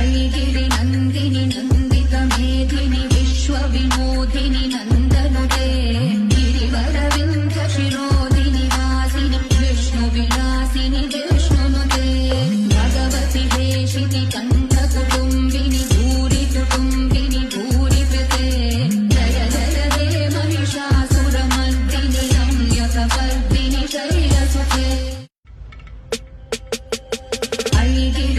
ऐगिरि नन्दिनि नन्दित मेधिनि विश्वविनोदिनि नन्दनुते गिरिवरविन्ध्य शिरोदिनि वासिनि विष्णुविलासिनि विष्णुनुते भगवति हेशिति कण्ठकुटुम्बिनि भूरि कुटुम्बिनि भूरिकृते जय जय हे महिषासुरमर्दिनि रम्यकपर्दिनि शैलसुते ऐगिरि